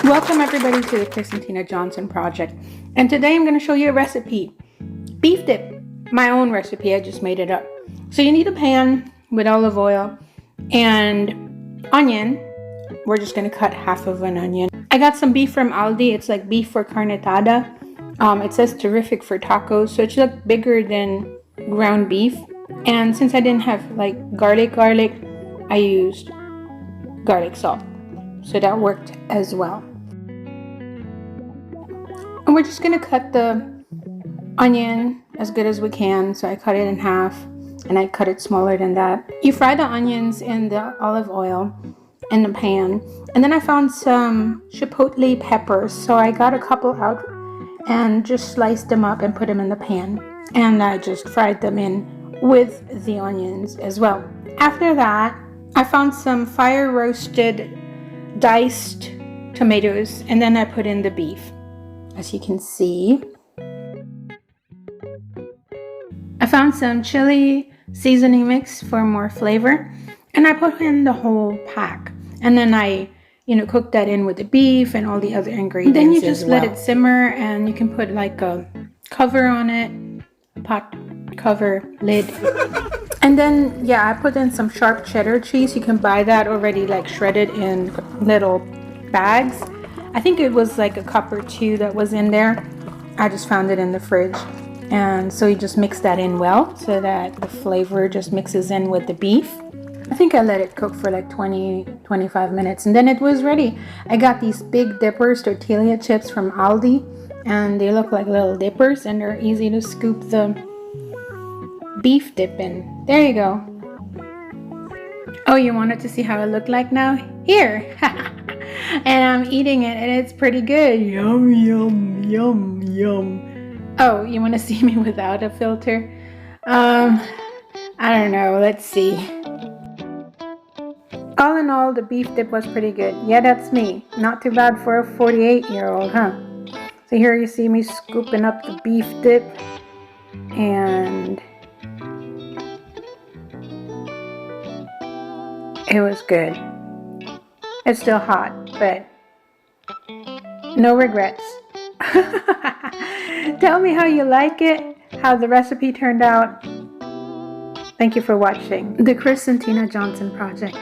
Welcome everybody to the Chris&Teena Johnson project, and today I'm going to show you a recipe. Beef dip, my own recipe, I just made it up. So you need a pan with olive oil and onion. We're just going to cut half of an onion. I got some beef from Aldi. It's like beef for carnitada. It says terrific for tacos, so it's like bigger than ground beef. And since I didn't have like garlic, I used garlic salt, so that worked as well. And we're just gonna cut the onion as good as we can. So I cut it in half, and I cut it smaller than that. You fry the onions in the olive oil in the pan, and then I found some chipotle peppers, so I got a couple out and just sliced them up and put them in the pan, and I just fried them in with the onions as well. After that, I found some fire roasted diced tomatoes, and then I put in the beef. As you can see, I found some chili seasoning mix for more flavor, and I put in the whole pack, and then I cook that in with the beef and all the other ingredients. Then you just let it simmer, and you can put like a cover on it, pot cover lid. And then I put in some sharp cheddar cheese. You can buy that already like shredded in little bags. I think it was like a cup or two that was in there. I just found it in the fridge. And so you just mix that in well so that the flavor just mixes in with the beef. I think I let it cook for like 20-25 minutes, and then it was ready. I got these big dippers, tortilla chips from Aldi, and they look like little dippers, and they're easy to scoop the beef dip in. There you go. Oh, you wanted to see how it looked like now? Here! And I'm eating it, and it's pretty good. Yum, yum, yum, yum. Oh, you want to see me without a filter? I don't know. Let's see. All in all, the beef dip was pretty good. Yeah, that's me. Not too bad for a 48-year-old, huh? So here you see me scooping up the beef dip, and it was good. It's still hot, but no regrets. Tell me how you like it, how the recipe turned out. Thank you for watching the Chris&Teena Johnson project.